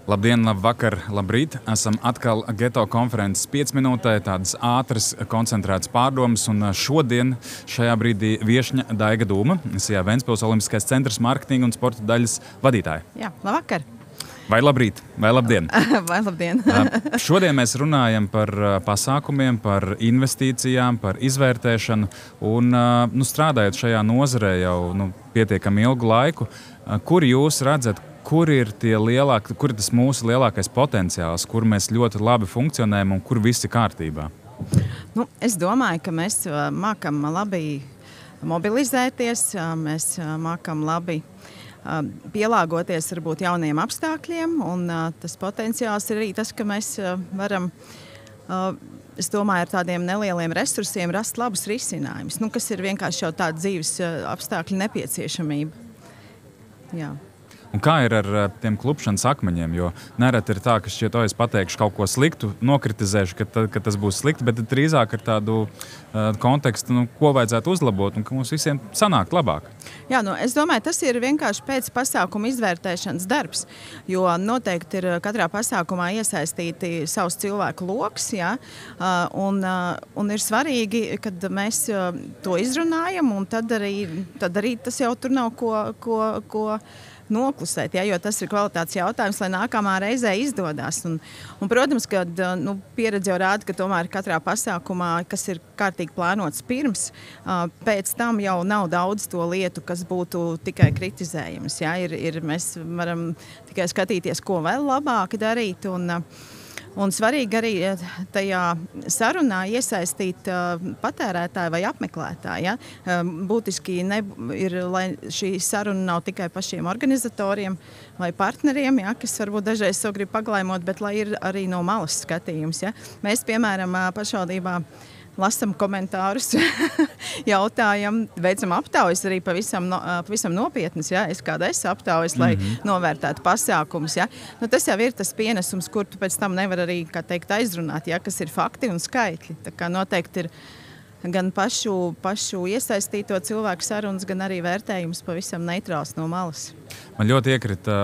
Labdien, labvakar, labrīt! Esam atkal Geto konferences 5 minūtē, tādas ātras, koncentrētas pārdomas, un šodien šajā brīdī viešņa Daiga Dūma, SIA Ventspils Olimpiskais centrs marketinga un sporta daļas vadītāja. Jā, labvakar! Vai labrīt, vai labdien! Vai labdien! Šodien mēs runājam par pasākumiem, par investīcijām, par izvērtēšanu, un strādājot šajā nozarē jau pietiekami ilgu laiku, kur jūs redzat, kur ir tas mūsu lielākais potenciāls, kur mēs ļoti labi funkcionējam un kur viss ir kārtībā? Es domāju, ka mēs mākam labi mobilizēties, mēs mākam labi pielāgoties varbūt jauniem apstākļiem, un tas potenciāls ir arī tas, ka mēs varam, es domāju, ar tādiem nelieliem resursiem rast labus risinājumus, kas ir vienkārši jau tāda dzīves apstākļu nepieciešamība. Jā. Un kā ir ar tiem klupšanas akmeņiem? Jo nereti ir tā, ka šķiet, es pateikšu kaut ko sliktu, nokritizēšu, ka tas būs slikti, bet drīzāk ar tādu kontekstu, ko vajadzētu uzlabot un ka mums visiem sanākt labāk. Jā, es domāju, tas ir vienkārši pēc pasākuma izvērtēšanas darbs, jo noteikti ir katrā pasākumā iesaistīti savs cilvēku loks, jā, un ir svarīgi, kad mēs to izrunājam, un tad arī tas jau tur nav ko noklusēt, jo tas ir kvalitātes jautājums, lai nākamā reizē izdodas. Un, protams, ka pieredze jau rāda, ka tomēr katrā pasākumā, kas ir kārtīgi plānots pirms, pēc tam jau nav daudz to lietu, kas būtu tikai kritizējams. Mēs varam tikai skatīties, ko vēl labāk darīt, un svarīgi arī tajā sarunā iesaistīt patērētāju vai apmeklētāju. Ja? Būtiski ir, lai šī saruna nav tikai pašiem organizatoriem vai partneriem, ja? Kas varbūt dažreiz savu grib paglaimot, bet lai ir arī no malas skatījums. Ja? Mēs, piemēram, pašvaldībā lasam komentārus, jautājam, veicam aptaujas arī pavisam nopietnas. Ja? Es kādu aptaujas, lai novērtētu pasākumus. Ja? Tas jau ir tas pienesums, kur tu pēc tam nevar arī, kā teikt, aizrunāt, ja? Kas ir fakti un skaitļi. Tā kā noteikti ir gan pašu iesaistīto cilvēku sarunas, gan arī vērtējums pavisam neitrāls no malas. Man ļoti iekrita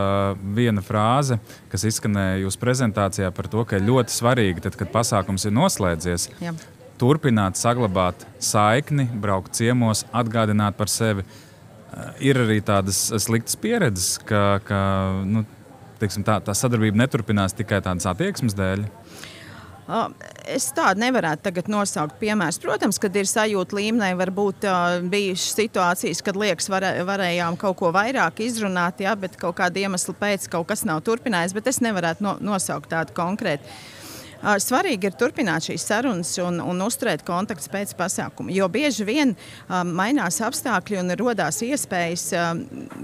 viena frāze, kas izskanēja jūsu prezentācijā par to, ka ir ļoti svarīgi, tad, kad pasākums ir noslēdzies, jā, turpināt, saglabāt saikni, braukt ciemos, atgādināt par sevi. Ir arī tādas sliktas pieredzes, ka tā sadarbība neturpinās tikai tādas attieksmes dēļ. Es tādu nevarētu tagad nosaukt piemērs. Protams, kad ir sajūta līmenī, varbūt bijušas situācijas, kad liekas varējām kaut ko vairāk izrunāt, ja, bet kaut kāda iemesla pēc kaut kas nav turpinājis, bet es nevarētu nosaukt tādu konkrētu. Svarīgi ir turpināt šīs sarunas un uzturēt kontaktus pēc pasākuma, jo bieži vien mainās apstākļi un rodās iespējas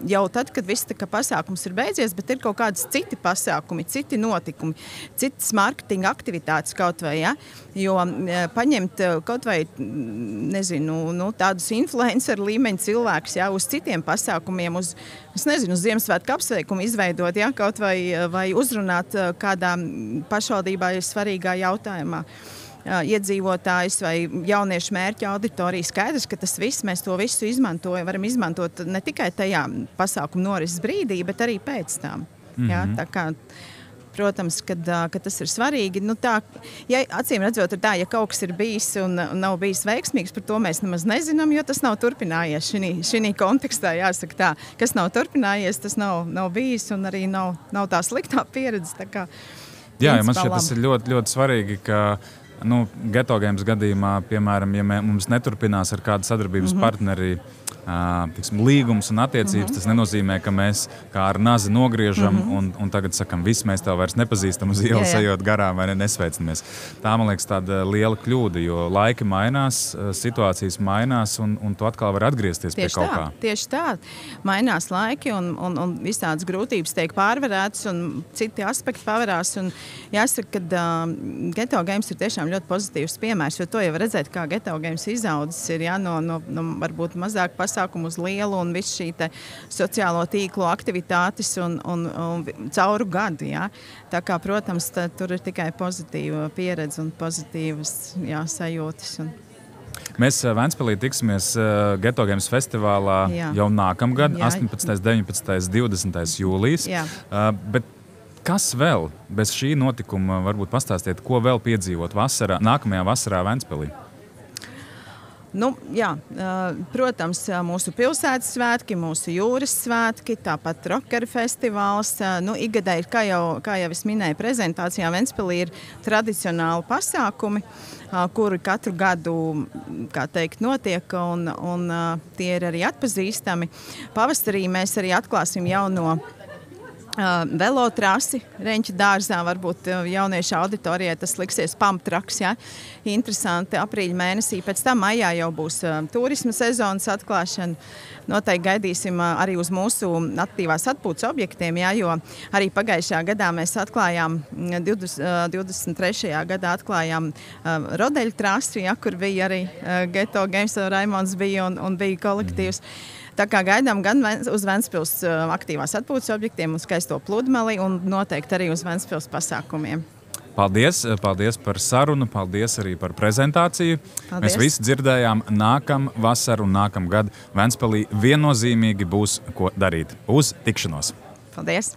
jau tad, kad viss pasākums ir beidzies, bet ir kaut kādas citi pasākumi, citi notikumi, citas marketinga aktivitātes kaut vai, ja? Jo paņemt kaut vai, tādus influenceru līmeņa cilvēkus, ja, uz citiem pasākumiem, uz Ziemassvētku apsveikumu izveidot, ja, kaut vai uzrunāt kādā pašvaldībā ir svarīgā jautājumā iedzīvotājs vai jauniešu mērķa auditorija. Skaidrs, ka tas viss, mēs to visu varam izmantot ne tikai tajā pasākuma norises brīdī, bet arī pēc tam. Ja, tā kā, protams, ka tas ir svarīgi. Acīm redzot, ir tā, ja kaut kas ir bijis un nav bijis veiksmīgs, par to mēs nemaz nezinām, jo tas nav turpinājies šī kontekstā. Jāsaka tā, kas nav turpinājies, tas nav bijis un arī nav tā sliktā pieredze. Tā kā, jā, man šķiet, tas ir ļoti, ļoti svarīgi, ka Geto Games gadījumā, piemēram, ja mums neturpinās ar kādu sadarbības partneri līgums un attiecības, tas nenozīmē, ka mēs kā ar nazi nogriežam un tagad sakam, viss mēs tev vairs nepazīstam uz ielas, ejot garām vai nesveicamies. Tā, man liekas, tāda liela kļūda, jo laiki mainās, situācijas mainās un tu atkal vari atgriezties pie kaut kā. Tieši tā. Mainās laiki un visādas grūtības tiek pārvarētas un citi aspekti pavarās. Un jāsaka, ka Geto Games ir tiešām ļoti pozitīvs piemērs, jo to jau redzēt, kā Geto Games izaudzis ir, ja, no varbūt mazāk pasākumu uz lielu un visu šī sociālo tīklu aktivitātes un cauru gadu. Ja. Tā kā, protams, tur ir tikai pozitīva pieredze un pozitīvas sajūtas. Mēs Ventspilī tiksimies Geto Games festivālā jau nākamgad, 18., 19., 20. jūlijas. Bet Kas vēl bez šī notikuma varbūt pastāstiet, ko vēl piedzīvot nākamajā vasarā Ventspilī? Protams, mūsu pilsētas svētki, mūsu jūras svētki, tāpat rockeru festivāls. Ikgadēji, kā jau es minēju prezentācijā, Ventspilī ir tradicionāli pasākumi, kuri katru gadu, notiek, un tie ir arī atpazīstami. Pavasarī mēs arī atklāsim jauno velotrasi Reņķa dārzā, varbūt jauniešu auditorijai tas liksies pamtraks, ja? Interesanti, aprīļa mēnesī, pēc tam maijā jau būs turisma sezonas atklāšana. Noteikti gaidīsim arī uz mūsu aktīvās atpūtas objektiem, ja? Jo arī pagājušajā gadā mēs atklājām, 23. gadā atklājām rodeļu trasi, ja? Kur bija arī Geto Games, Raimonds bija un bija kolektīvs. Tā kā gaidām gan uz Ventspils aktīvās atpūtas objektiem, uz skaisto pludmali un noteikti arī uz Ventspils pasākumiem. Paldies par sarunu, paldies arī par prezentāciju. Paldies. Mēs visi dzirdējām, nākam vasaru un nākam gadu Ventspilī viennozīmīgi būs ko darīt. Uz tikšanos! Paldies!